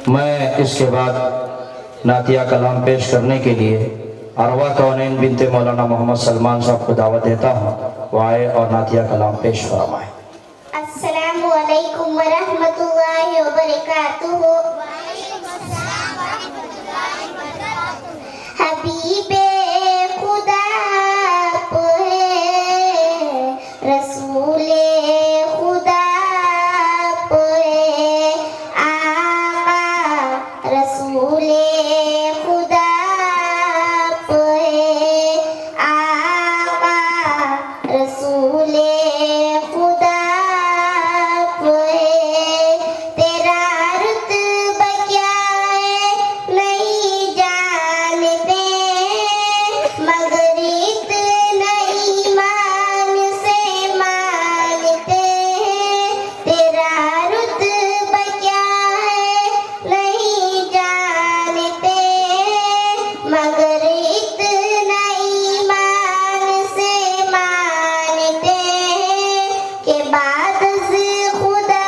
मैं इसके बाद नातिया कलाम पेश करने के लिए अरवा कौनैन बिनते मौलाना मोहम्मद सलमान साहब को दावत देता हूँ, वो आए और नातिया कलाम पेश फरमाएं। अस्सलामु अलैकुम वरहमतुल्लाहि वबरकातुहू। हबीबे खुदा आप है, रसूले खुदा आप है, आका रसूले खुदा आप है, आका रसूले खुदा आप है। तेरा रुतबा क्या है नहीं जानते, मगर इतना ईमान से मानते हैं। तेरा रुतबा क्या है नहीं जानते, मगर इतना ईमान से मानते हैं कि बाद से खुदा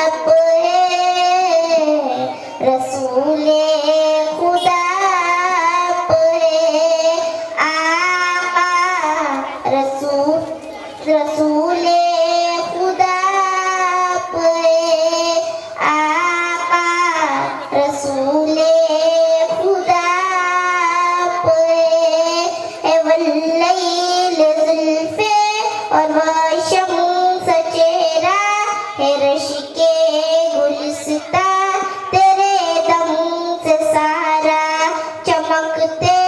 आप है, रसूले खुदा आप है, आका रसूले खुदा आप है, आका रसूले खुदा आप है। वल्लैल ज़ुल्फ़े और वह शम्स चेहरा है, रश्के गुलिस्ता तेरे दम से सारा, चमकते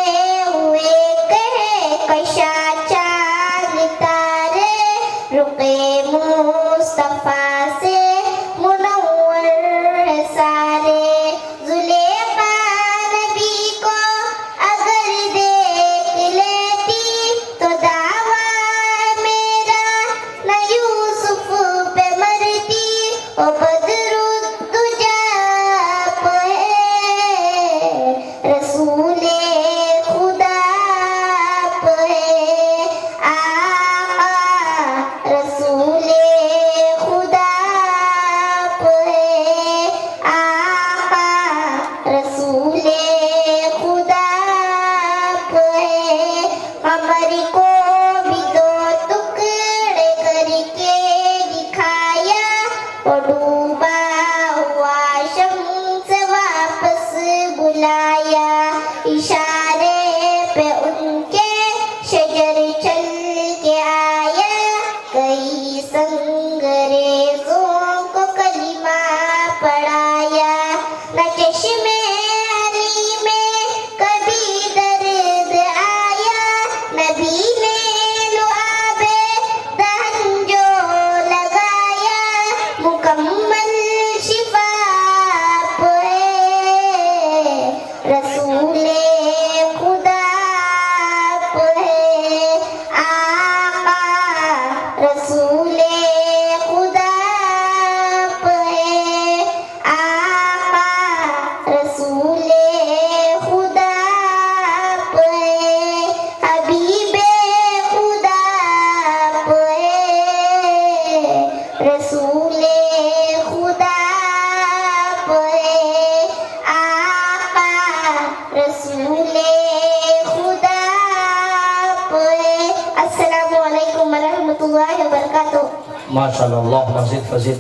हुए कहे कशा चांद तारे, रुके मुस्तफा से मुनव्वर है सारे। ज़ुलेखा नबी को अगर देख लेती तो दावा मेरा न यूसुफ पे मरती। ओ बदरुद्दुजा आप है, रसूले खुदा आप है, आका रसूले खुदा आप है, आका रसूले खुदा आप है। कमर को भी दो टुकड़े करके दिखाया, और डूबा हुआ शम्स वापस बुलाया। इशारे पे उनके शजर चल के आया, कई संगरेज़ों को कलिमा पढ़ाया। न चश्मे अली में कभी दर्द आया, नबी ने लुआबे दहन जो लगाया। मुकम्मल शिफा आप है, रसूले खुदा आप है, आका रसूले खुदा आप है, आका रसूले खुदा आप है। हबीबे खुदा आप है, रसूले खुदा आप है, आका रसूले खुदा आप है। अस्सलामु अलैकुम वरहमतुल्लाहि वबरकातुहू। माशाअल्लाह, मज़ीद फजीद।